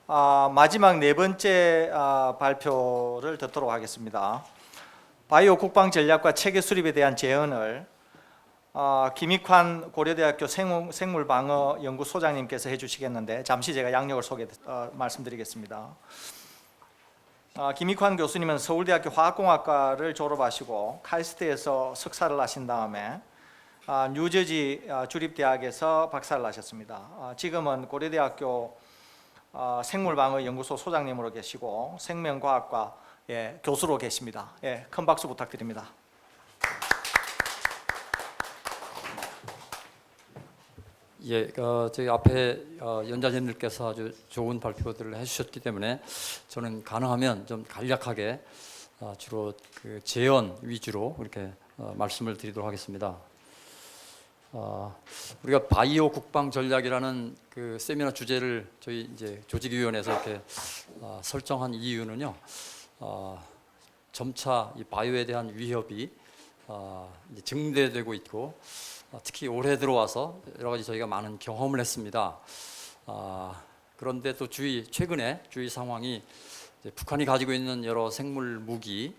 마지막 네 번째 발표를 듣도록 하겠습니다. 바이오 국방 전략과 체계 수립에 대한 제언을 김익환 고려대학교 생물방어 연구소장님께서 해주시겠는데 잠시 제가 양력을 말씀드리겠습니다. 김익환 교수님은 서울대학교 화학공학과를 졸업하시고 칼스트에서 석사를 하신 다음에 뉴저지 주립대학에서 박사를 하셨습니다. 지금은 고려대학교 생물방어 연구소 소장님으로 계시고 생명과학과 교수로 계십니다. 큰 박수 부탁드립니다. 저희 앞에 연자님들께서 아주 좋은 발표들을 해주셨기 때문에 저는 가능하면 좀 간략하게 주로 그 재현 위주로 이렇게 말씀을 드리도록 하겠습니다. 우리가 바이오 국방 전략이라는 그 세미나 주제를 저희 이제 조직위원회에서 이렇게 설정한 이유는요, 점차 이 바이오에 대한 위협이 이제 증대되고 있고, 특히 올해 들어와서 여러 가지 저희가 많은 경험을 했습니다. 그런데 또 최근에 주위 상황이 이제 북한이 가지고 있는 여러 생물 무기에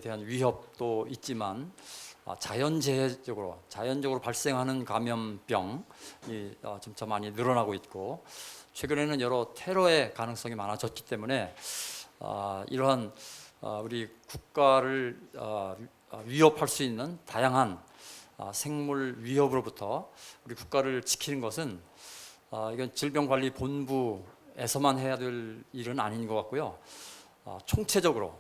대한 위협도 있지만 자연적으로 발생하는 감염병이 점차 많이 늘어나고 있고, 최근에는 여러 테러의 가능성이 많아졌기 때문에 이러한 우리 국가를 위협할 수 있는 다양한 생물 위협으로부터 우리 국가를 지키는 것은 이건 질병관리본부에서만 해야 될 일은 아닌 것 같고요. 총체적으로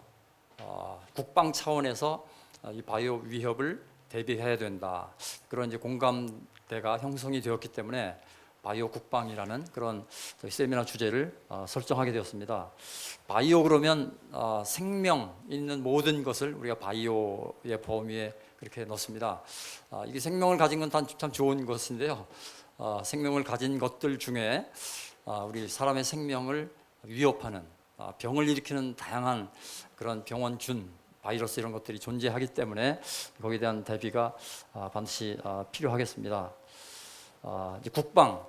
국방 차원에서 이 바이오 위협을 대비해야 된다. 그런 이제 공감대가 형성이 되었기 때문에 바이오 국방이라는 그런 세미나 주제를 설정하게 되었습니다. 바이오 그러면 생명 있는 모든 것을 우리가 바이오의 범위에 그렇게 넣습니다. 이게 생명을 가진 건 참 좋은 것인데요. 생명을 가진 것들 중에 우리 사람의 생명을 위협하는 병을 일으키는 다양한 그런 병원균, 바이러스 이런 것들이 존재하기 때문에 거기에 대한 대비가 반드시 필요하겠습니다. 이제 국방,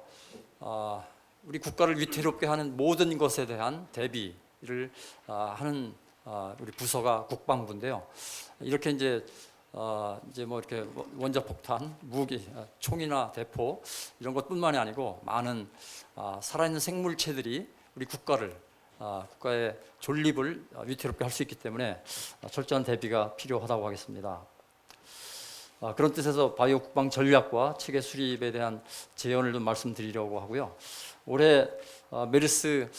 우리 국가를 위태롭게 하는 모든 것에 대한 대비를 하는 우리 부서가 국방부인데요. 이렇게 이제 뭐 이렇게 원자 폭탄, 무기, 총이나 대포 이런 것뿐만이 아니고 많은 살아있는 생물체들이 우리 국가의 존립을 위태롭게 할 수 있기 때문에 철저한 대비가 필요하다고 하겠습니다. 그런 뜻에서 바이오 국방 전략과 체계 수립에 대한 제언을 좀 말씀드리려고 하고요. 올해 메르스의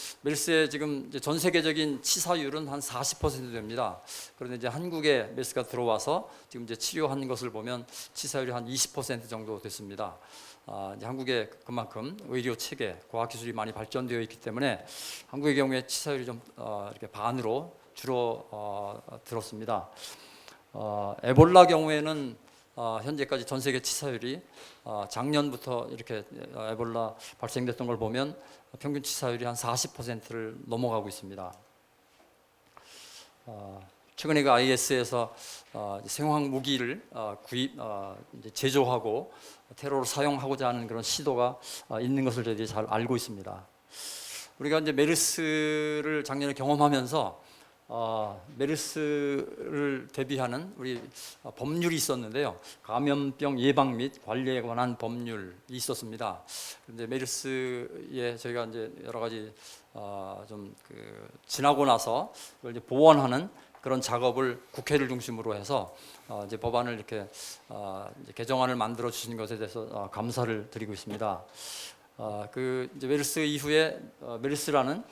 지금 이제 전 세계적인 치사율은 한 40% 됩니다. 그런데 이제 한국에 메르스가 들어와서 지금 이제 치료한 것을 보면 치사율이 한 20% 정도 됐습니다. 이제 한국에 그만큼 의료 체계, 과학 기술이 많이 발전되어 있기 때문에 한국의 경우에 치사율이 좀 이렇게 반으로 줄어들었습니다. 에볼라 경우에는 현재까지 전 세계 치사율이 작년부터 이렇게 에볼라 발생됐던 걸 보면 평균 치사율이 한 40%를 넘어가고 있습니다. 최근에 그 IS에서 생화학 무기를 제조하고 테러로 사용하고자 하는 그런 시도가 있는 것을 저희들이 잘 알고 있습니다. 우리가 이제 메르스를 작년에 경험하면서 메르스를 대비하는 우리 법률이 있었는데요. 감염병 예방 및 관리에 관한 법률이 있었습니다. 그런데 메르스에 저희가 이제 여러 가지 좀 지나고 나서 그걸 이제 보완하는 그런 작업을 국회를 중심으로 해서 이제 법안을 이렇게 이제 개정안을 만들어 주신 것에 대해서 감사를 드리고 있습니다. 이제 메르스 이후에 메르스라는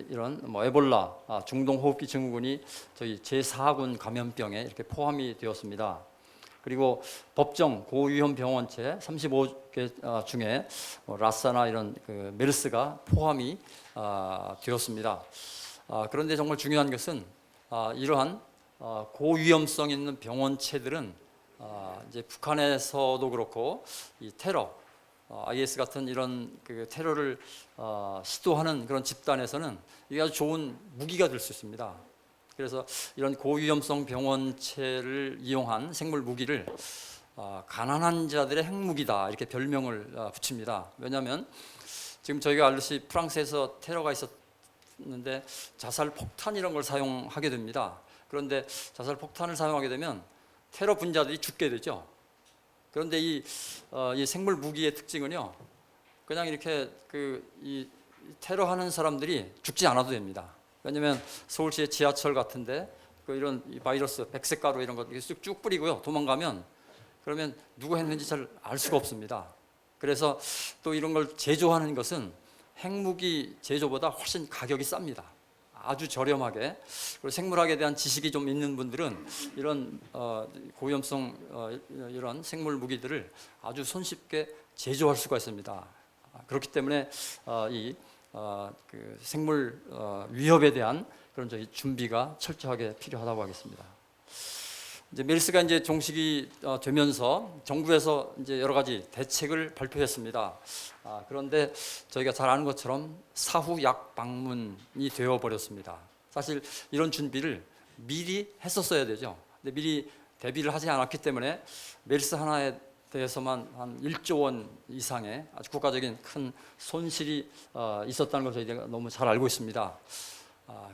이런 뭐 에볼라, 중동호흡기 증후군이 저희 제4군 감염병에 이렇게 포함이 되었습니다. 그리고 법정 고위험 병원체 35개 중에 라사나 이런 메르스가 포함이 되었습니다. 그런데 정말 중요한 것은 이러한 고위험성 있는 병원체들은 이제 북한에서도 그렇고 이 테러, IS 같은 이런 테러를 시도하는 그런 집단에서는 이게 아주 좋은 무기가 될 수 있습니다. 그래서 이런 고위험성 병원체를 이용한 생물 무기를 가난한 자들의 핵무기다 이렇게 별명을 붙입니다. 왜냐하면 지금 저희가 알듯이 프랑스에서 테러가 있는데 자살 폭탄 이런 걸 사용하게 됩니다. 그런데 자살 폭탄을 사용하게 되면 테러 분자들이 죽게 되죠. 그런데 이 생물 무기의 특징은요, 그냥 이렇게 이 테러하는 사람들이 죽지 않아도 됩니다. 왜냐하면 서울시의 지하철 같은데 이런 이 바이러스, 백색 가루 이런 거 쭉 뿌리고요, 도망가면 그러면 누가 했는지 잘 알 수가 없습니다. 그래서 또 이런 걸 제조하는 것은 핵무기 제조보다 훨씬 가격이 쌉니다. 아주 저렴하게. 그리고 생물학에 대한 지식이 좀 있는 분들은 이런 고위험성 이런 생물 무기들을 아주 손쉽게 제조할 수가 있습니다. 그렇기 때문에 그 생물 위협에 대한 그런 저희 준비가 철저하게 필요하다고 하겠습니다. 이제 메르스가 이제 종식이 되면서 정부에서 이제 여러 가지 대책을 발표했습니다. 그런데 저희가 잘 아는 것처럼 사후 약 방문이 되어 버렸습니다. 사실 이런 준비를 미리 했었어야 되죠. 근데 미리 대비를 하지 않았기 때문에 메르스 하나에 대해서만 한 1조 원 이상의 아주 국가적인 큰 손실이 있었다는 걸 저희가 너무 잘 알고 있습니다.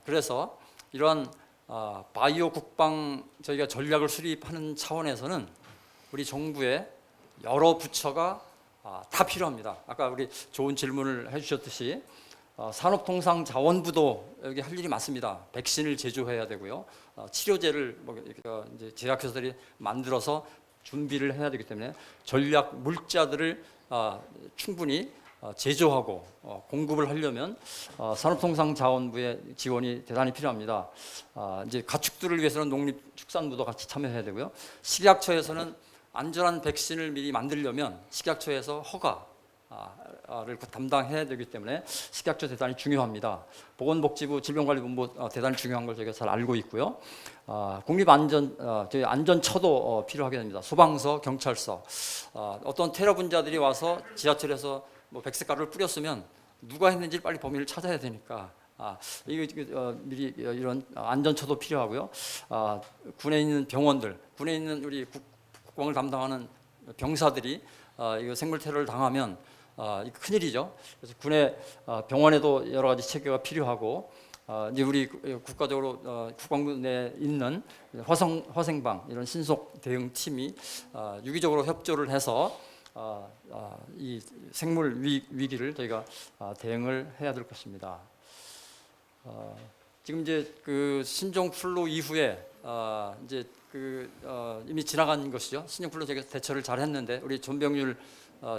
그래서 이러한 바이오 국방 저희가 전략을 수립하는 차원에서는 우리 정부의 여러 부처가 다 필요합니다. 아까 우리 좋은 질문을 해주셨듯이 산업통상자원부도 여기 할 일이 많습니다. 백신을 제조해야 되고요, 치료제를 이제 제약회사들이 만들어서 준비를 해야 되기 때문에 전략 물자들을 충분히 제조하고 공급을 하려면 산업통상자원부의 지원이 대단히 필요합니다. 이제 가축들을 위해서는 농림축산부도 같이 참여해야 되고요. 식약처에서는 안전한 백신을 미리 만들려면 식약처에서 허가를 담당해야 되기 때문에 식약처 대단히 중요합니다. 보건복지부 질병관리본부 대단히 중요한 걸 저희가 잘 알고 있고요. 저희 안전처도 필요하게 됩니다. 소방서, 경찰서, 어떤 테러 분자들이 와서 지하철에서 백색 가루를 뿌렸으면 누가 했는지 빨리 범인을 찾아야 되니까 미리 이런 안전처도 필요하고요. 군에 있는 병원들, 군에 있는 우리 국방을 담당하는 병사들이 이거 생물 테러를 당하면 큰일이죠. 그래서 군의 병원에도 여러 가지 체계가 필요하고, 이제 우리 국가적으로 국방부 내에 있는 화생방 이런 신속 대응 팀이 유기적으로 협조를 해서 이 생물 위기를 저희가 대응을 해야 될 것입니다. 지금 이제 그 신종플루 이후에 이제 이미 지나간 것이죠. 신종플루 저희가 대처를 잘 했는데 우리 전병률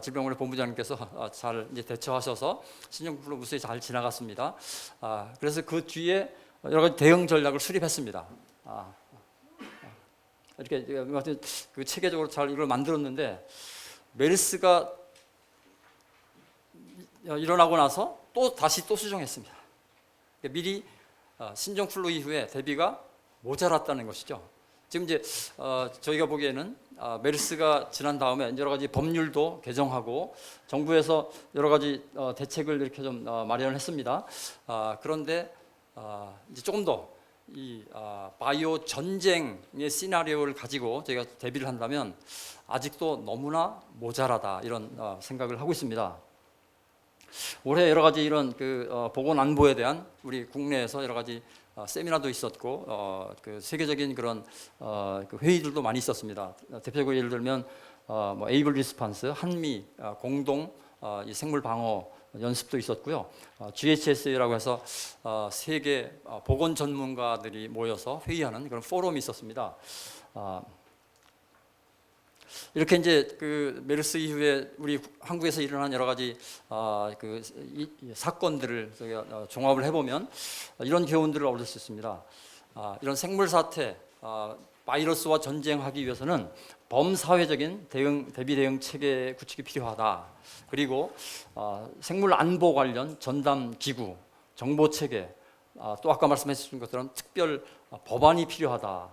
질병관리본부장님께서 잘 이제 대처하셔서 신종플루 무사히 잘 지나갔습니다. 그래서 그 뒤에 여러 가지 대응 전략을 수립했습니다. 이렇게 그 체계적으로 잘 이걸 만들었는데, 메르스가 일어나고 나서 다시 수정했습니다. 미리 신종플루 이후에 대비가 모자랐다는 것이죠. 지금 이제 저희가 보기에는 메르스가 지난 다음에 여러 가지 법률도 개정하고 정부에서 여러 가지 대책을 이렇게 좀 마련을 했습니다. 그런데 이제 조금 더 이 바이오 전쟁의 시나리오를 가지고 저희가 대비를 한다면 아직도 너무나 모자라다, 이런 생각을 하고 있습니다. 올해 여러 가지 이런 보건 안보에 대한 우리 국내에서 여러 가지 세미나도 있었고 그 세계적인 그런 그 회의들도 많이 있었습니다. 대표적으로 예를 들면 에이블 리스판스 한미 공동 이 생물 방어 연습도 있었고요. GHS라고 해서 세계 보건 전문가들이 모여서 회의하는 그런 포럼이 있었습니다. 이렇게 이제 그 메르스 이후에 우리 한국에서 일어난 여러 가지 사건들을 저희가 종합을 해보면 이런 교훈들을 얻을 수 있습니다. 이런 생물 사태, 바이러스와 전쟁하기 위해서는 범사회적인 대비 대응 체계 구축이 필요하다. 그리고 생물 안보 관련 전담 기구, 정보 체계, 또 아까 말씀해 주신 것처럼 특별 법안이 필요하다.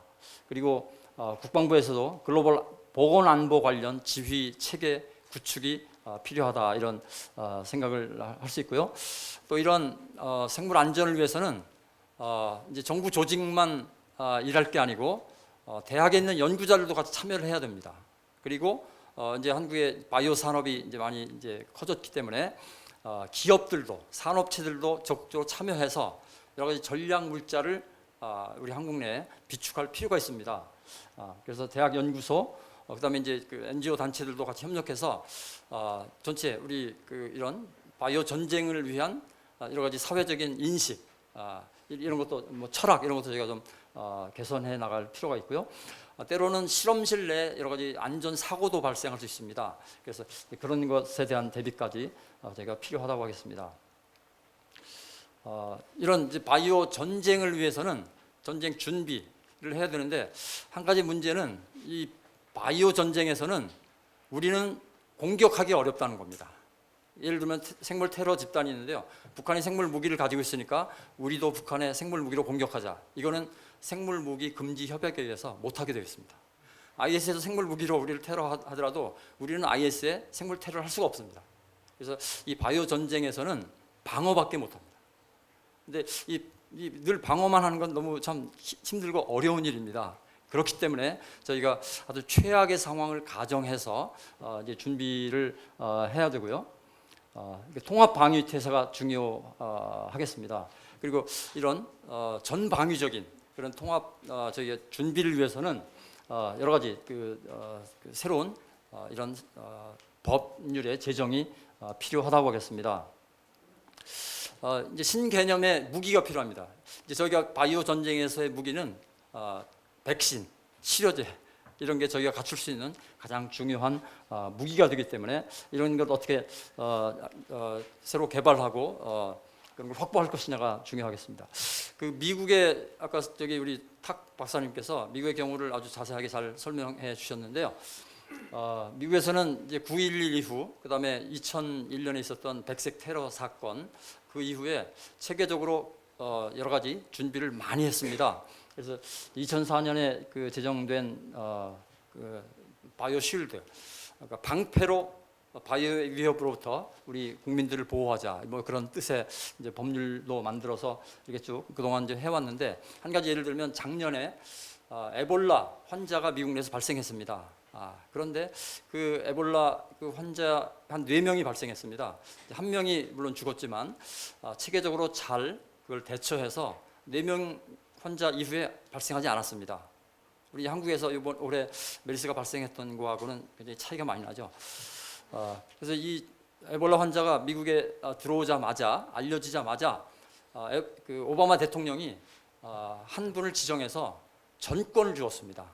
그리고 국방부에서도 글로벌 보건 안보 관련 지휘 체계 구축이 필요하다, 이런 생각을 할 수 있고요. 또 이런 생물 안전을 위해서는 이제 정부 조직만 일할 게 아니고 대학에 있는 연구자들도 같이 참여를 해야 됩니다. 그리고 이제 한국의 바이오 산업이 이제 많이 이제 커졌기 때문에 기업들도 산업체들도 적극적으로 참여해서 여러 가지 전략 물자를 우리 한국 내에 비축할 필요가 있습니다. 그래서 대학 연구소 그다음에 이제 그 NGO 단체들도 같이 협력해서 전체 우리 이런 바이오 전쟁을 위한 여러 가지 사회적인 인식 이런 것도 뭐 철학 이런 것도 저희가 좀 개선해 나갈 필요가 있고요. 때로는 실험실 내 여러 가지 안전 사고도 발생할 수 있습니다. 그래서 그런 것에 대한 대비까지 저희가 필요하다고 하겠습니다. 이런 이제 바이오 전쟁을 위해서는 전쟁 준비를 해야 되는데 한 가지 문제는 이 바이오 전쟁에서는 우리는 공격하기 어렵다는 겁니다. 예를 들면 생물 테러 집단이 있는데요. 북한이 생물 무기를 가지고 있으니까 우리도 북한의 생물 무기로 공격하자. 이거는 생물 무기 금지 협약에 의해서 못하게 되어 있습니다. IS에서 생물 무기로 우리를 테러하더라도 우리는 IS에 생물 테러를 할 수가 없습니다. 그래서 이 바이오 전쟁에서는 방어밖에 못합니다. 근데 늘 방어만 하는 건 너무 참 힘들고 어려운 일입니다. 그렇기 때문에 저희가 아주 최악의 상황을 가정해서 이제 준비를 해야 되고요. 통합 방위 태세가 중요하겠습니다. 그리고 이런 전방위적인 그런 통합 저희 준비를 위해서는 여러 가지 새로운 이런 법률의 제정이 필요하다고 하겠습니다. 이제 신개념의 무기가 필요합니다. 이제 저희가 바이오 전쟁에서의 무기는 백신, 치료제 이런 게 저희가 갖출 수 있는 가장 중요한 무기가 되기 때문에 이런 걸 어떻게 새로 개발하고 그런 걸 확보할 것이냐가 중요하겠습니다. 그 미국의 아까 저기 우리 탁 박사님께서 미국의 경우를 아주 자세하게 잘 설명해 주셨는데요. 미국에서는 이제 9.11 이후 그다음에 2001년에 있었던 백색 테러 사건 그 이후에 체계적으로 여러 가지 준비를 많이 했습니다. 그래서 2004년에 그 제정된 바이오 쉴드, 그러니까 방패로 바이오 위협으로부터 우리 국민들을 보호하자 뭐 그런 뜻의 이제 법률로 만들어서 이렇게 쭉 그동안 이제 해왔는데 한 가지 예를 들면 작년에 에볼라 환자가 미국 내에서 발생했습니다. 그런데 그 에볼라 그 환자 한 4명이 발생했습니다. 한 명이 물론 죽었지만 체계적으로 잘 그걸 대처해서 4명 환자 이후에 발생하지 않았습니다. 우리 한국에서 이번 올해 메르스가 발생했던 거하고는 굉장히 차이가 많이 나죠. 그래서 이 에볼라 환자가 미국에 들어오자마자 알려지자마자 그 오바마 대통령이 한 분을 지정해서 전권을 주었습니다.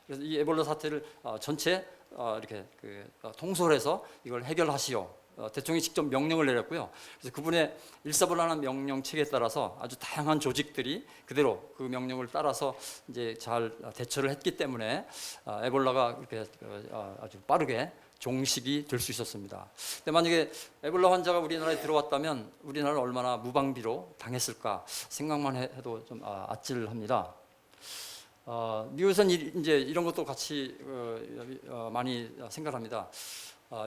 그래서 이 에볼라 사태를 전체 이렇게 통솔해서 이걸 해결하시오. 대통령이 직접 명령을 내렸고요. 그래서 그분의 일사불란한 명령 체계에 따라서 아주 다양한 조직들이 그대로 그 명령을 따라서 이제 잘 대처를 했기 때문에 에볼라가 이렇게 아주 빠르게 종식이 될 수 있었습니다. 근데 만약에 에볼라 환자가 우리나라에 들어왔다면 우리나라는 얼마나 무방비로 당했을까 생각만 해도 좀 아찔합니다. 미국에서는 이제 이런 것도 같이 많이 생각합니다.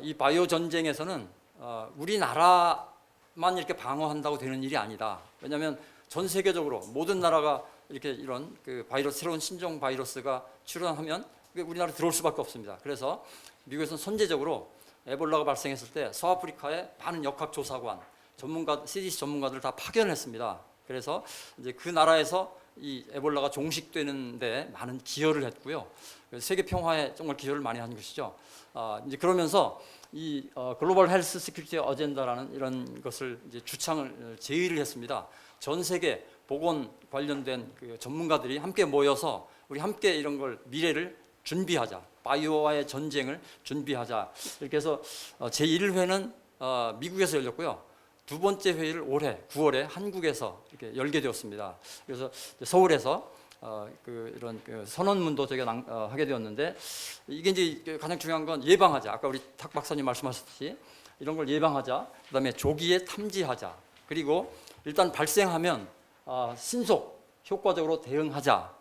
이 바이오 전쟁에서는 우리나라만 이렇게 방어한다고 되는 일이 아니다. 왜냐하면 전 세계적으로 모든 나라가 이렇게 이런 그 새로운 신종 바이러스가 출현하면 우리나라에 들어올 수밖에 없습니다. 그래서 미국에서는 선제적으로 에볼라가 발생했을 때 서아프리카의 많은 역학조사관, CDC 전문가들을 다 파견했습니다. 그래서 이제 그 나라에서 이 에볼라가 종식되는데 많은 기여를 했고요. 세계 평화에 정말 기여를 많이 한 것이죠. 이제 그러면서 이 글로벌 헬스 시큐리티 어젠다라는 이런 것을 이제 제의를 했습니다. 전 세계 보건 관련된 그 전문가들이 함께 모여서 우리 함께 이런 걸 미래를 준비하자. 바이오와의 전쟁을 준비하자. 이렇게 해서 제1회는 미국에서 열렸고요. 두 번째 회의를 올해 9월에 한국에서 이렇게 열게 되었습니다. 그래서 서울에서 이런 선언문도 저희가 하게 되었는데 이게 이제 가장 중요한 건 예방하자. 아까 우리 탁 박사님 말씀하셨듯이 이런 걸 예방하자. 그다음에 조기에 탐지하자. 그리고 일단 발생하면 신속 효과적으로 대응하자.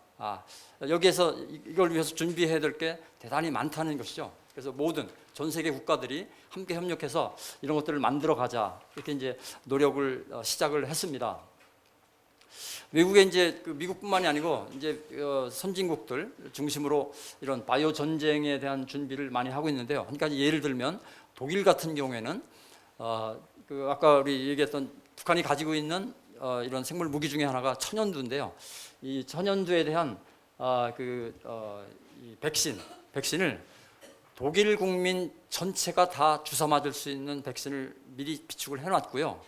여기에서 이걸 위해서 준비해야 될 게 대단히 많다는 것이죠. 그래서 모든 전 세계 국가들이 함께 협력해서 이런 것들을 만들어 가자. 이렇게 이제 노력을 시작을 했습니다. 외국에 이제 미국뿐만이 아니고 이제 선진국들 중심으로 이런 바이오 전쟁에 대한 준비를 많이 하고 있는데요. 한 가지 예를 들면 독일 같은 경우에는 그 아까 우리 얘기했던 북한이 가지고 있는 이런 생물 무기 중에 하나가 천연두인데요. 이 천연두에 대한 이 백신을 독일 국민 전체가 다 주사 맞을 수 있는 백신을 미리 비축을 해놨고요.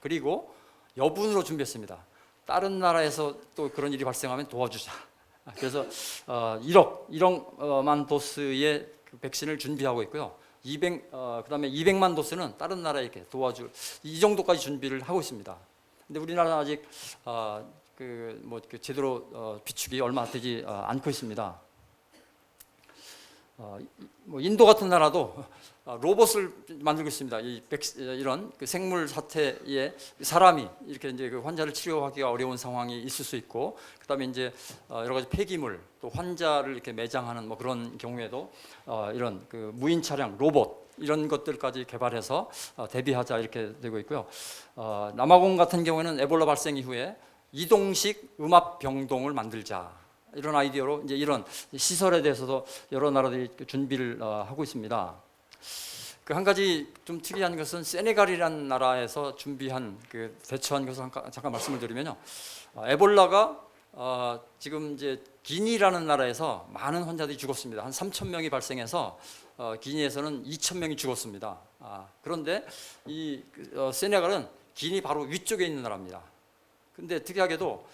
그리고 여분으로 준비했습니다. 다른 나라에서 또 그런 일이 발생하면 도와주자. 그래서 1억만 도스의 그 백신을 준비하고 있고요. 그다음에 200만 도스는 다른 나라에 이렇게 도와줄 이 정도까지 준비를 하고 있습니다. 근데 우리나라는 아직 제대로 비축이 얼마 되지 않고 있습니다. 뭐 인도 같은 나라도 로봇을 만들고 있습니다. 이런 그 생물 사태에 사람이 이렇게 이제 그 환자를 치료하기가 어려운 상황이 있을 수 있고, 그다음에 이제 여러 가지 폐기물 또 환자를 이렇게 매장하는 뭐 그런 경우에도 이런 그 무인 차량 로봇 이런 것들까지 개발해서 대비하자 이렇게 되고 있고요. 남아공 같은 경우에는 에볼라 발생 이후에 이동식 음압 병동을 만들자. 이런 아이디어로 이제 이런 시설에 대해서도 여러 나라들이 준비를 하고 있습니다. 그 한 가지 좀 특이한 것은 세네갈이라는 나라에서 준비한 그 대처한 것을 잠깐 말씀을 드리면요. 에볼라가 지금 이제 기니라는 나라에서 많은 환자들이 죽었습니다. 한 3천 명이 발생해서 기니에서는 2천 명이 죽었습니다. 그런데 이 세네갈은 기니 바로 위쪽에 있는 나라입니다. 근데 특이하게도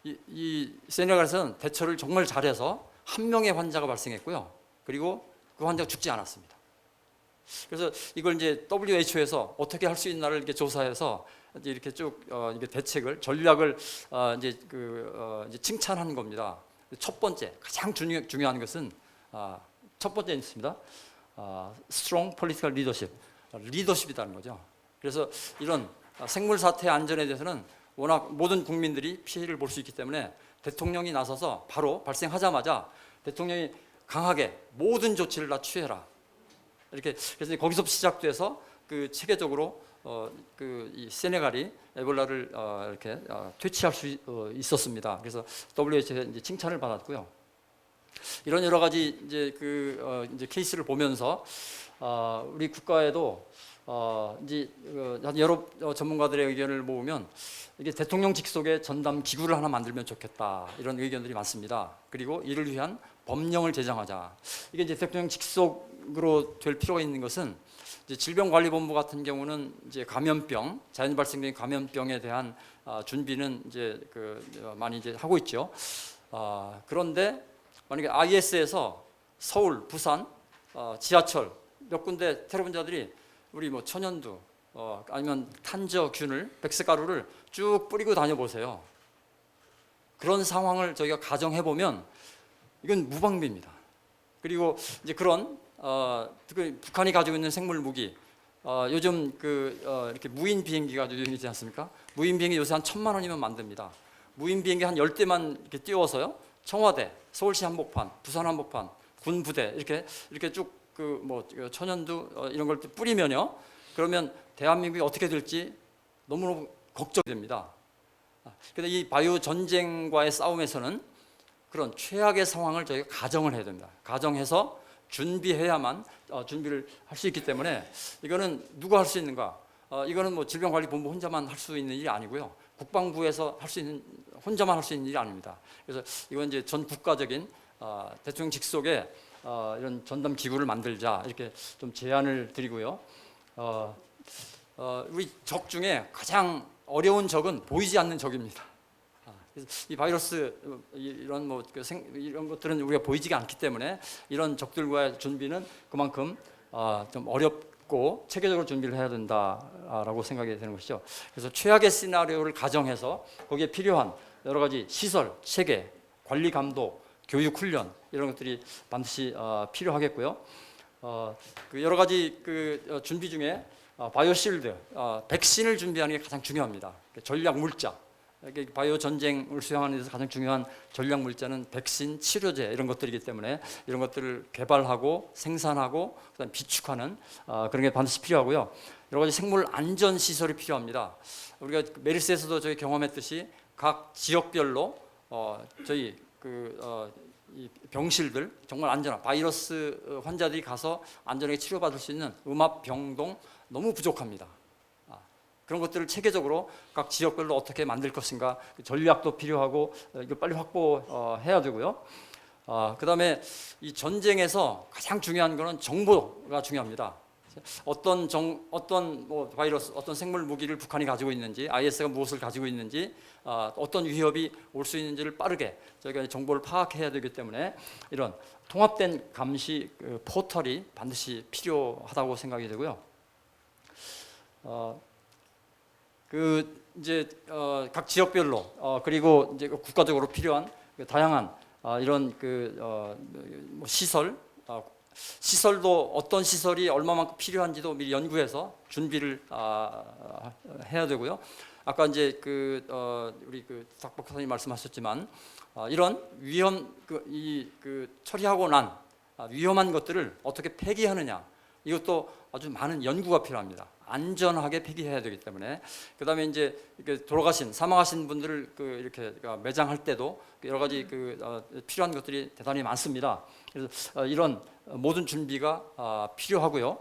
이 세네갈에서는 대처를 정말 잘해서 한 명의 환자가 발생했고요. 그리고 그 환자가 죽지 않았습니다. 그래서 이걸 이제 WHO에서 어떻게 할 수 있나를 이렇게 조사해서 이제 이렇게 쭉 이게 대책을 전략을 이제 칭찬한 겁니다. 첫 번째 가장 중요한 것은 첫 번째 있습니다. Strong political leadership, 리더십이라는 거죠. 그래서 이런 생물 사태 안전에 대해서는 워낙 모든 국민들이 피해를 볼 수 있기 때문에 대통령이 나서서 바로 발생하자마자 대통령이 강하게 모든 조치를 다 취해라. 이렇게 그래서 거기서 시작돼서 그 체계적으로 이 세네갈이 에볼라를 이렇게 퇴치할 수 있었습니다. 그래서 WHO에 이제 칭찬을 받았고요. 이런 여러 가지 이제 이제 케이스를 보면서 우리 국가에도 이제 여러 전문가들의 의견을 모으면 이게 대통령 직속의 전담 기구를 하나 만들면 좋겠다 이런 의견들이 많습니다. 그리고 이를 위한 법령을 제정하자. 이게 이제 대통령 직속으로 될 필요가 있는 것은 이제 질병관리본부 같은 경우는 이제 감염병, 자연 발생된 감염병에 대한 준비는 이제 많이 이제 하고 있죠. 그런데 만약에 IS에서 서울, 부산, 지하철 몇 군데 테러분자들이 우리 뭐 천연두 아니면 탄저균을 백색가루를 쭉 뿌리고 다녀보세요. 그런 상황을 저희가 가정해 보면 이건 무방비입니다. 그리고 이제 그런 북한이 가지고 있는 생물 무기 요즘 이렇게 무인 비행기가 유행이지 않습니까? 무인 비행기 요새 한 1,000만 원이면 만듭니다. 무인 비행기 한 10대만 이렇게 띄워서요. 청와대, 서울시 한복판, 부산 한복판, 군 부대 이렇게 쭉 천연두 이런 걸 뿌리면요. 그러면 대한민국이 어떻게 될지 너무너무 걱정됩니다. 그런데 이 바이오 전쟁과의 싸움에서는 그런 최악의 상황을 저희가 가정을 해야 됩니다. 가정해서 준비해야만 준비를 할 수 있기 때문에 이거는 누가 할 수 있는가? 이거는 뭐 질병관리본부 혼자만 할 수 있는 일이 아니고요. 국방부에서 혼자만 할 수 있는 일이 아닙니다. 그래서 이건 이제 전 국가적인 대통령 직속의 이런 전담 기구를 만들자 이렇게 좀 제안을 드리고요. 우리 적 중에 가장 어려운 적은 보이지 않는 적입니다. 그래서 이 바이러스 이런 이런 것들은 우리가 보이지가 않기 때문에 이런 적들과의 준비는 그만큼 좀 어렵고 체계적으로 준비를 해야 된다라고 생각이 되는 것이죠. 그래서 최악의 시나리오를 가정해서 거기에 필요한 여러 가지 시설, 체계, 관리 감독, 교육 훈련 이런 것들이 반드시 필요하겠고요. 여러 가지 준비 중에 바이오실드, 백신을 준비하는 게 가장 중요합니다. 전략 물자, 바이오 전쟁을 수행하는 데서 가장 중요한 전략 물자는 백신, 치료제 이런 것들이기 때문에 이런 것들을 개발하고 생산하고 그다음에 비축하는 그런 게 반드시 필요하고요. 여러 가지 생물 안전 시설이 필요합니다. 우리가 메르스에서도 저희 경험했듯이 각 지역별로 저희 이 병실들 정말 안전한 바이러스 환자들이 가서 안전하게 치료받을 수 있는 음압 병동 너무 부족합니다. 그런 것들을 체계적으로 각 지역별로 어떻게 만들 것인가 전략도 필요하고 이거 빨리 확보해야 되고요. 그다음에 이 전쟁에서 가장 중요한 거는 정보가 중요합니다. 어떤 뭐 바이러스, 어떤 생물 무기를 북한이 가지고 있는지, IS가 무엇을 가지고 있는지, 어떤 위협이 올 수 있는지를 빠르게 저희가 정보를 파악해야 되기 때문에 이런 통합된 감시 포털이 반드시 필요하다고 생각이 되고요. 이제 각 지역별로 그리고 이제 국가적으로 필요한 다양한 이런 뭐 시설도 어떤 시설이 얼마만큼 필요한지도 미리 연구해서 준비를 해야 되고요. 아까 이제 우리 박 박사님 말씀하셨지만 이런 처리하고 난 위험한 것들을 어떻게 폐기하느냐, 이것도 아주 많은 연구가 필요합니다. 안전하게 폐기해야 되기 때문에. 그다음에 이제 사망하신 분들을 이렇게 매장할 때도 여러 가지 필요한 것들이 대단히 많습니다. 그래서 이런 모든 준비가 필요하고요.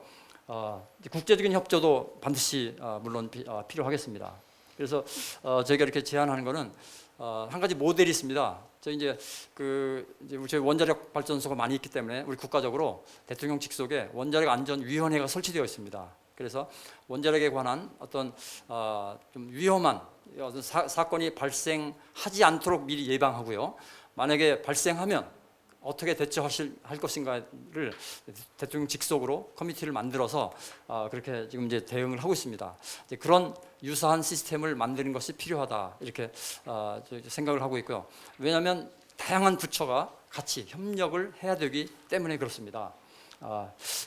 국제적인 협조도 반드시 물론 필요하겠습니다. 그래서 저희가 이렇게 제안하는 거는 한 가지 모델이 있습니다. 이제 저희 원자력 발전소가 많이 있기 때문에 우리 국가적으로 대통령 직속에 원자력 안전위원회가 설치되어 있습니다. 그래서 원자력에 관한 어떤 좀 위험한 어떤 사건이 발생하지 않도록 미리 예방하고요. 만약에 발생하면 어떻게 대처할 것인가를 대통령 직속으로 커미티를 만들어서 그렇게 지금 이제 대응을 하고 있습니다. 이제 그런 유사한 시스템을 만드는 것이 필요하다, 이렇게 생각을 하고 있고요. 왜냐하면 다양한 부처가 같이 협력을 해야 되기 때문에 그렇습니다.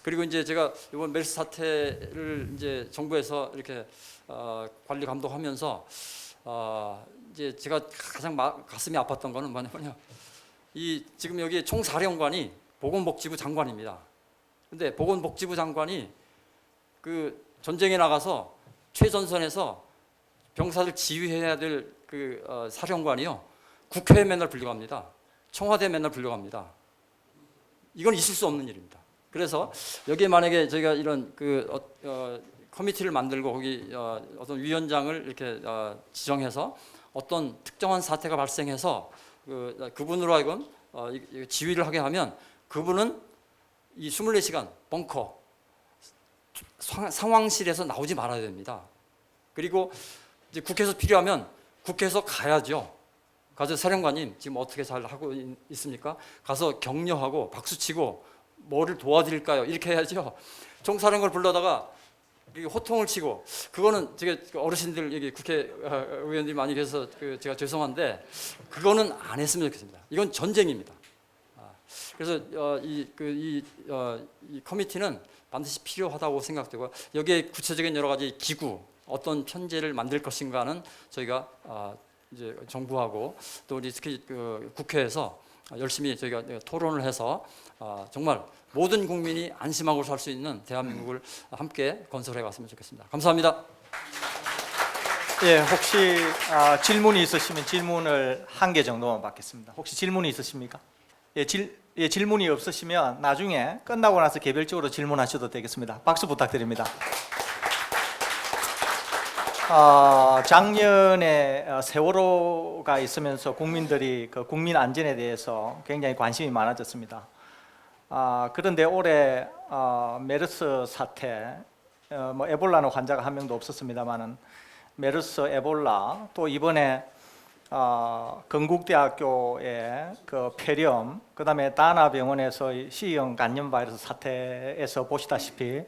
그리고 이제 제가 이번 메르스 사태를 이제 정부에서 이렇게 관리 감독하면서 이제 제가 가장 가슴이 아팠던 거는 뭐냐면요. 지금 여기 총사령관이 보건복지부 장관입니다. 근데 보건복지부 장관이 전쟁에 나가서 최전선에서 병사들 지휘해야 될 사령관이요. 국회에 맨날 불려갑니다. 청와대에 맨날 불려갑니다. 이건 있을 수 없는 일입니다. 그래서 여기에 만약에 저희가 이런 커미티를 만들고 거기 어떤 위원장을 이렇게 지정해서 어떤 특정한 사태가 발생해서 그분으로 하여금 지휘를 하게 하면 그분은 이 24시간 벙커 상황실에서 나오지 말아야 됩니다. 그리고 이제 국회에서 필요하면 국회에서 가야죠. 가서 사령관님 지금 어떻게 잘 하고 있습니까? 가서 격려하고 박수치고 뭐를 도와드릴까요? 이렇게 해야죠. 총사령관을 불러다가 호통을 치고, 그거는 제가 어르신들 여기 국회의원들이 많이 계셔서 제가 죄송한데 그거는 안 했으면 좋겠습니다. 이건 전쟁입니다. 그래서 이 커미티는 반드시 필요하다고 생각되고, 여기에 구체적인 여러 가지 기구, 어떤 편제를 만들 것인가는 저희가 이제 정부하고 또 우리 특히 국회에서 열심히 저희가 토론을 해서 정말 모든 국민이 안심하고 살 수 있는 대한민국을 함께 건설해 갔으면 좋겠습니다. 감사합니다. 예, 혹시 질문이 있으시면 질문을 한 개 정도만 받겠습니다. 혹시 질문이 있으십니까? 예, 질문이 없으시면 나중에 끝나고 나서 개별적으로 질문하셔도 되겠습니다. 박수 부탁드립니다. 작년에 세월호가 있으면서 국민들이 국민 안전에 대해서 굉장히 관심이 많아졌습니다. 그런데 올해 메르스 사태, 뭐 에볼라는 환자가 한 명도 없었습니다만은 메르스, 에볼라, 또 이번에 건국대학교의 폐렴, 그다음에 다나 병원에서 C형 간염 바이러스 사태에서 보시다시피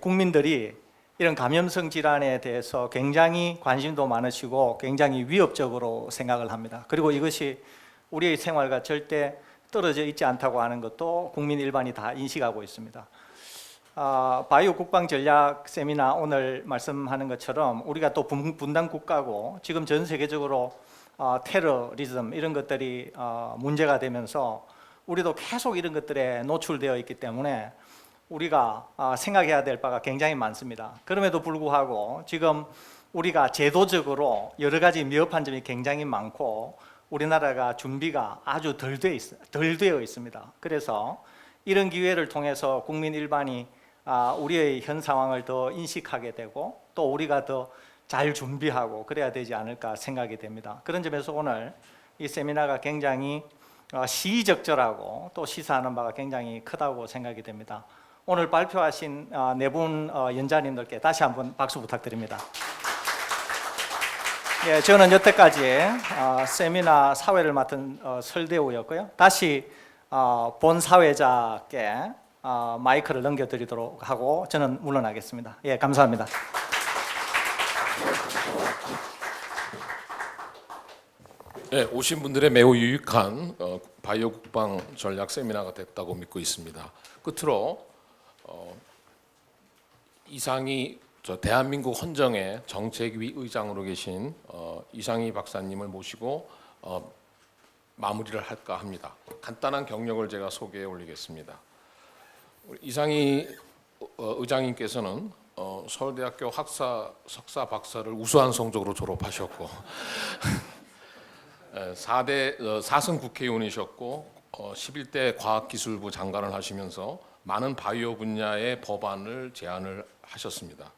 국민들이 이런 감염성 질환에 대해서 굉장히 관심도 많으시고 굉장히 위협적으로 생각을 합니다. 그리고 이것이 우리의 생활과 절대 떨어져 있지 않다고 하는 것도 국민 일반이 다 인식하고 있습니다. 바이오 국방 전략 세미나 오늘 말씀하는 것처럼 우리가 또 분단 국가고 지금 전 세계적으로 테러리즘 이런 것들이 문제가 되면서 우리도 계속 이런 것들에 노출되어 있기 때문에 우리가 생각해야 될 바가 굉장히 많습니다. 그럼에도 불구하고 지금 우리가 제도적으로 여러 가지 미흡한 점이 굉장히 많고 우리나라가 준비가 아주 덜 되어 있습니다. 그래서 이런 기회를 통해서 국민 일반이 우리의 현 상황을 더 인식하게 되고 또 우리가 더 잘 준비하고 그래야 되지 않을까 생각이 됩니다. 그런 점에서 오늘 이 세미나가 굉장히 시의적절하고 또 시사하는 바가 굉장히 크다고 생각이 됩니다. 오늘 발표하신 네 분 연자님들께 다시 한번 박수 부탁드립니다. 예, 저는 여태까지 세미나 사회를 맡은 설대우였고요. 다시 본 사회자께 마이크를 넘겨드리도록 하고 저는 물러나겠습니다. 예, 감사합니다. 네, 오신 분들의 매우 유익한 바이오 국방 전략 세미나가 됐다고 믿고 있습니다. 끝으로 이상희 대한민국 헌정의 정책위 의장으로 계신 이상희 박사님을 모시고 마무리를 할까 합니다. 간단한 경력을 제가 소개해 올리겠습니다. 이상희 의장님께서는 서울대학교 석사 박사를 우수한 성적으로 졸업하셨고 4승 국회의원이셨고 11대 과학기술부 장관을 하시면서 많은 바이오 분야의 법안을 제안을 하셨습니다.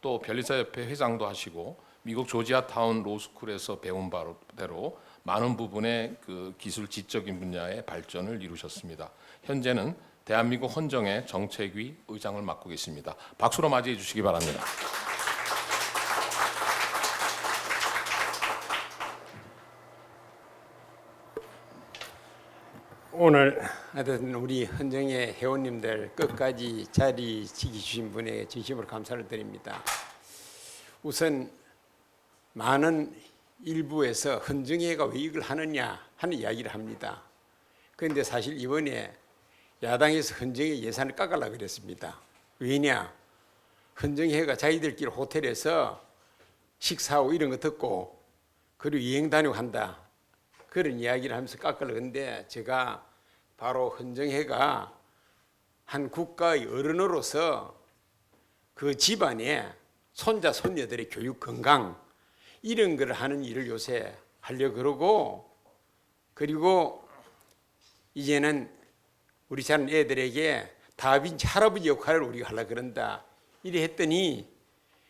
또 변리사협회 회장도 하시고 미국 조지아타운 로스쿨에서 배운 바대로 많은 부분의 그 기술 지적인 분야의 발전을 이루셨습니다. 현재는 대한민국 헌정의 정책위 의장을 맡고 계십니다. 박수로 맞이해 주시기 바랍니다. 오늘 하여튼 우리 헌정의 회원님들 끝까지 자리 지켜주신 분에게 진심으로 감사를 드립니다. 우선 많은 일부에서 헌정회가 왜 이걸 하느냐 하는 이야기를 합니다. 그런데 사실 이번에 야당에서 헌정회 예산을 깎으려고 그랬습니다. 왜냐? 헌정회가 자기들끼리 호텔에서 식사하고 이런 거 듣고 그리고 여행 다니고 한다. 그런 이야기를 하면서 깎으려고 했는데 제가 바로 헌정회가 한 국가의 어른으로서 그 집안의 손자 손녀들의 교육 건강 이런 걸 하는 일을 요새 하려고 그러고 그리고 이제는 우리 자는 애들에게 다빈치 할아버지 역할을 우리가 하려고 그런다 이래 했더니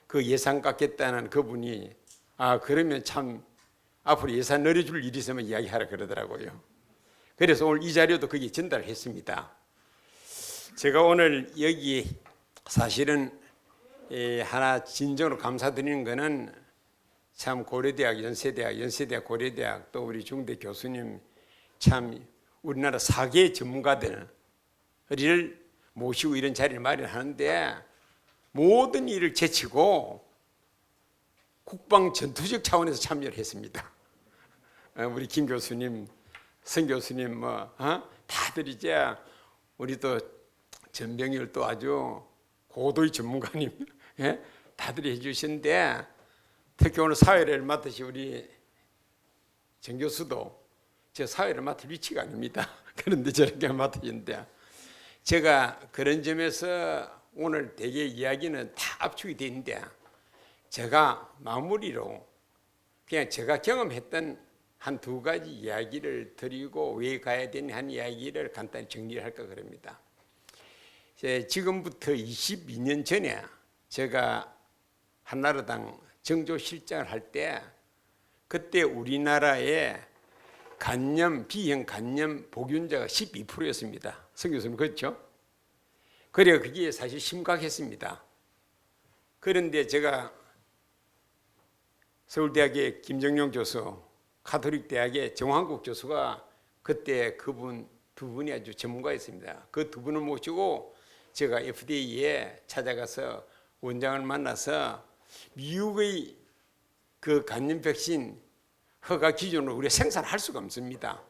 그 예산 깎겠다는 그분이 그러면 참 앞으로 예산 늘려줄 일이 있으면 이야기하라 그러더라고요. 그래서 오늘 이 자료도 거기에 전달했습니다. 제가 오늘 여기 사실은 하나 진정으로 감사드리는 것은 참 고려대학, 연세대학, 고려대학 또 우리 중대 교수님 참 우리나라 사계 전문가들을 모시고 이런 자리를 마련하는데 모든 일을 제치고 국방 전투적 차원에서 참여를 했습니다. 우리 김 교수님, 성 교수님 다들 이제 우리 또 전병일 또 아주 고도의 전문가님 다들 해주시는데 특히 오늘 사회를 맡으신 우리 정 교수도 제 사회를 맡을 위치가 아닙니다. 그런데 저렇게 맡으시는데 제가 그런 점에서 오늘 대개 이야기는 다 압축이 되어 있는데 제가 마무리로 그냥 제가 경험했던 한 두 가지 이야기를 드리고 왜 가야 되냐 하는 이야기를 간단히 정리를 할까 그럽니다. 지금부터 22년 전에 제가 한나라당 정조실장을 할 때 그때 우리나라의 비형 간염 복균자가 12%였습니다. 성 교수님 그렇죠? 그래 그게 사실 심각했습니다. 그런데 제가 서울대학의 김정용 교수, 가톨릭대학의 정환국 교수가 그때 그분 두 분이 아주 전문가였습니다. 그 두 분을 모시고 제가 FDA에 찾아가서 원장을 만나서 미국의 그 간염 백신 허가 기준으로 우리가 생산할 수가 없습니다.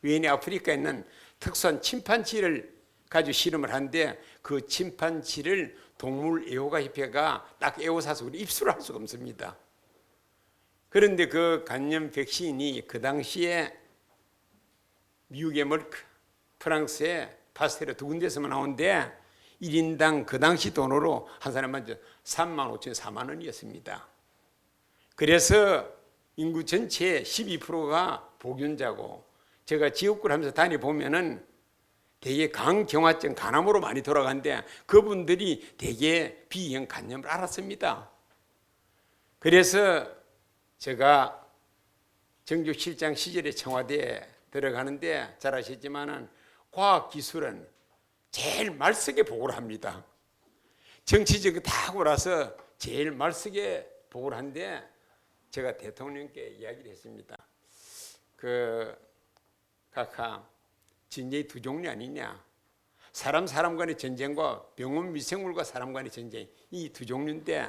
왜냐 아프리카에 있는 특수한 침판치를 가지고 실험을 하는데 그 침판치를 동물 애호가협회가 딱 애호사서 우리 입수를 할 수가 없습니다. 그런데 그 간염 백신이 그 당시에 미국의 머크, 프랑스의 파스테르 두 군데에서만 나오는데 1인당 그 당시 돈으로 한 사람만 3만 5천 4만 원이었습니다. 그래서 인구 전체의 12%가 복균자고 제가 지역구를 하면서 다녀보면은 대개 강경화증, 간암으로 많이 돌아가는데 그분들이 대개 비형 간염을 앓았습니다. 그래서 제가 정주실장 시절에 청와대에 들어가는데 잘 아시지만은 과학기술은 제일 말석에 보고를 합니다. 정치적으로 다 하고 나서 제일 말석에 보고를 하는데 제가 대통령께 이야기를 했습니다. 각하 전쟁이 두 종류 아니냐? 사람 간의 전쟁과 병원 미생물과 사람 간의 전쟁 이 두 종류인데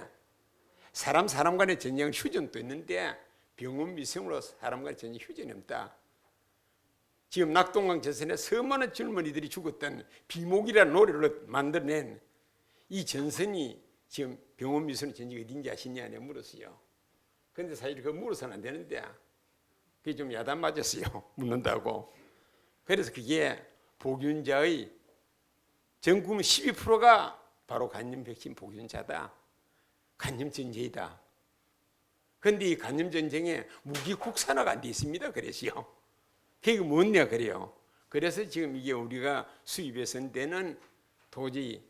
사람 간의 전쟁은 휴전도 있는데 병원 미생물과 사람 간의 전쟁 휴전이 없다. 지금 낙동강 전선에 수많은 젊은이들이 죽었던 비목이라는 노래를 만들어낸 이 전선이 지금 병원 미생물 전쟁이 어딘지 아시냐 내가 물었어요. 그런데 사실 그거 물어서는 안 되는데 그게 좀 야단 맞았어요. 묻는다고. 그래서 그게 복균자의 전 국민 12%가 바로 간염 백신 복균자다. 간염 전쟁이다. 그런데 이 간염 전쟁에 무기 국산화가 안 돼 있습니다. 그래서요. 그게 뭐냐 그래요. 그래서 지금 이게 우리가 수입해서는 데는 도저히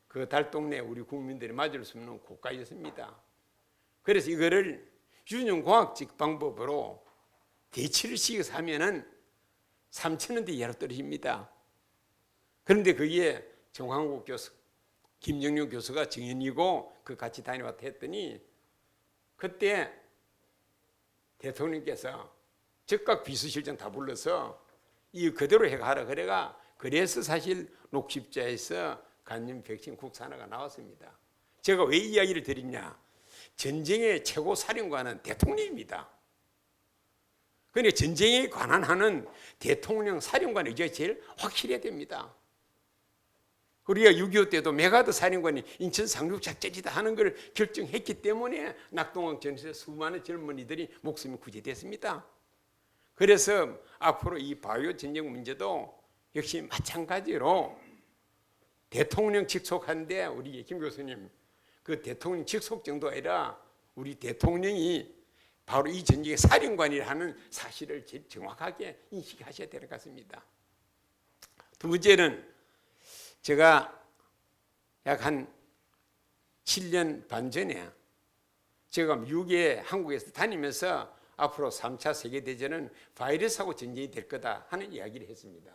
그 달동네 우리 국민들이 맞을 수 없는 고가였습니다. 그래서 이거를 유전공학적 방법으로 대치를 시켜서 하면은 3,000원대 이하로 떨어집니다. 그런데 그게 정황국 교수, 김정룡 교수가 정연이고 그 같이 다녀왔다 했더니 그때 대통령께서 즉각 비서실장 다 불러서 이 그대로 해가라 그래가 그래서 사실 녹십자에서 간염 백신 국산화가 나왔습니다. 제가 왜 이 이야기를 드리냐? 전쟁의 최고 사령관은 대통령입니다. 그런데 전쟁에 관한 하는 대통령 사령관 의지가 제일 확실해야 됩니다. 우리가 6.25 때도 메가드 사령관이 인천 상륙작전이다 하는 걸 결정했기 때문에 낙동강 전선에 수많은 젊은이들이 목숨이 구제됐습니다. 그래서 앞으로 이 바이오 전쟁 문제도 역시 마찬가지로 대통령 직속한데 우리 김 교수님 그 대통령 직속 정도 아니라 우리 대통령이 바로 이 전쟁의 사령관이라는 사실을 제일 정확하게 인식하셔야 되는 것 같습니다. 두 번째는 제가 약 한 7년 반 전에 제가 미국에 한국에서 다니면서 앞으로 3차 세계대전은 바이러스하고 전쟁이 될 거다 하는 이야기를 했습니다.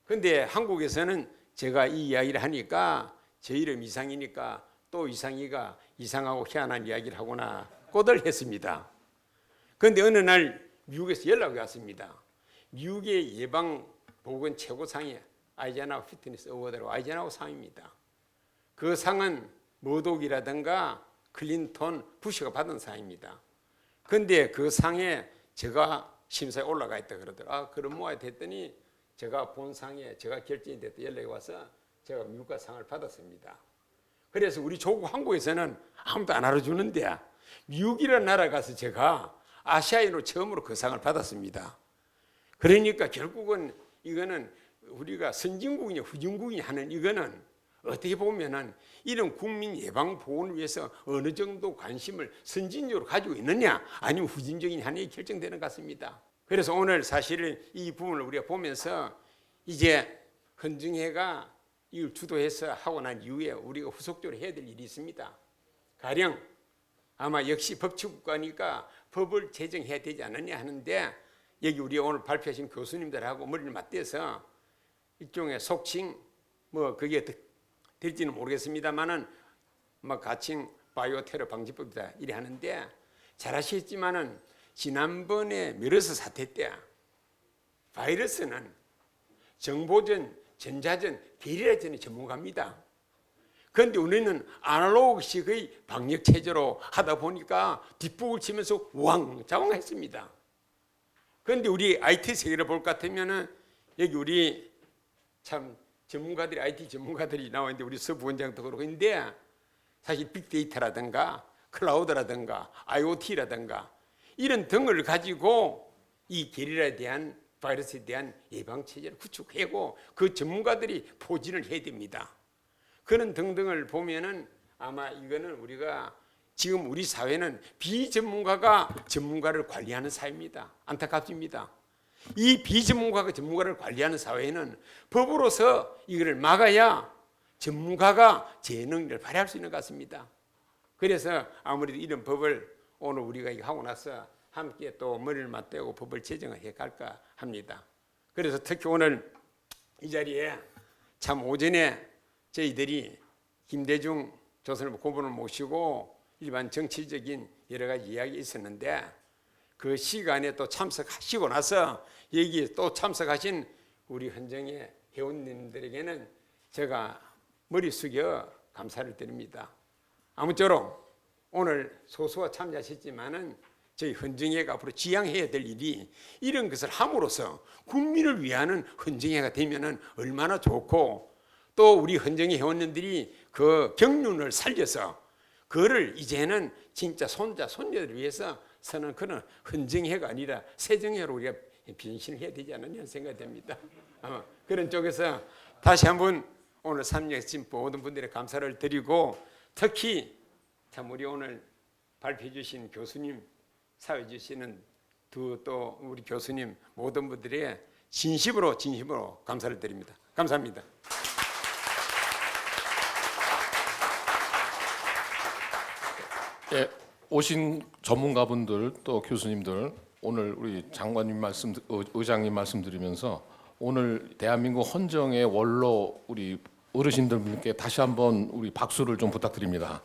그런데 한국에서는 제가 이 이야기를 하니까 제 이름 이상이니까 또 이상이가 이상하고 희한한 이야기를 하거나 꼬들했습니다. 그런데 어느 날 미국에서 연락이 왔습니다. 미국의 예방보건 최고상이 아이젠하워 피트니스 어워드로 아이젠하워 상입니다. 그 상은 머독이라든가 클린턴, 부시가 받은 상입니다. 그런데 그 상에 제가 심사에 올라가 있다 그러더라고요. 그럼 뭐야 됐더니 제가 본 상에 제가 결정이 됐다 연락이 와서 제가 미국과 상을 받았습니다. 그래서 우리 조국 한국에서는 아무도 안 알아주는데 미국이라는 나라 가서 제가 아시아인으로 처음으로 그 상을 받았습니다. 그러니까 결국은 이거는 우리가 선진국이냐 후진국이냐 하는 이거는 어떻게 보면은 이런 국민 예방 보건을 위해서 어느 정도 관심을 선진적으로 가지고 있느냐 아니면 후진적이냐 하는 게 결정되는 것 같습니다. 그래서 오늘 사실은 이 부분을 우리가 보면서 이제 헌정회가 이걸 주도해서 하고 난 이후에 우리가 후속적으로 해야 될 일이 있습니다. 가령 아마 역시 법치국가니까 법을 제정해야 되지 않느냐 하는데 여기 우리 오늘 발표하신 교수님들하고 머리를 맞대서 일종의 속칭 뭐 그게 될지는 모르겠습니다만은 뭐 가칭 바이오 테러 방지법이다 이래 하는데 잘 아시겠지만은 지난번에 메르스 사태 때 바이러스는 정보전, 전자전, 게리라전의 전문가입니다. 그런데 우리는 아날로그식의 방역 체제로 하다 보니까 뒷북을 치면서 우왕좌왕했습니다. 그런데 우리 IT 세계를 볼 것 같으면은 여기 우리 참 전문가들이 IT 전문가들이 나와 있는데 우리 서 부원장도 그러고 있는데 사실 빅데이터라든가 클라우드라든가 IoT라든가 이런 등을 가지고 이 게리라에 대한 바이러스에 대한 예방 체제를 구축하고 그 전문가들이 포진을 해야 됩니다. 그런 등등을 보면은 아마 이거는 우리가 지금 우리 사회는 비전문가가 전문가를 관리하는 사회입니다. 안타깝습니다. 이 비전문가가 전문가를 관리하는 사회에는 법으로서 이거를 막아야 전문가가 제 능력을 발휘할 수 있는 것 같습니다. 그래서 아무래도 이런 법을 오늘 우리가 이거 하고 나서 함께 또 머리를 맞대고 법을 제정해 갈까 합니다. 그래서 특히 오늘 이 자리에 참 오전에 저희들이 김대중 조선일보 고문을 모시고 일반 정치적인 여러 가지 이야기 있었는데 그 시간에 또 참석하시고 나서 여기에 또 참석하신 우리 헌정의 회원님들에게는 제가 머리 숙여 감사를 드립니다. 아무쪼록 오늘 소수와 참여하셨지만은 저희 헌정회가 앞으로 지향해야 될 일이 이런 것을 함으로써 국민을 위하는 헌정회가 되면은 얼마나 좋고 또 우리 헌정회 회원님들이 그 경륜을 살려서 그거를 이제는 진짜 손자 손녀들을 위해서 서는 그런 헌정회가 아니라 세정회로 우리가 변신을 해야 되지 않느냐 생각이 됩니다. 아마 그런 쪽에서 다시 한번 오늘 참여해주신 모든 분들의 감사를 드리고 특히 참 우리 오늘 발표해 주신 교수님 사회 주시는 또 우리 교수님 모든 분들의 진심으로 감사를 드립니다. 감사합니다. 예, 오신 전문가분들 또 교수님들 오늘 우리 장관님 말씀, 의장님 말씀드리면서 오늘 대한민국 헌정의 원로 우리 어르신들분께 다시 한번 우리 박수를 좀 부탁드립니다.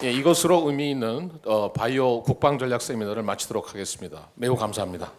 예, 이것으로 의미 있는 바이오 국방 전략 세미나를 마치도록 하겠습니다. 매우 감사합니다.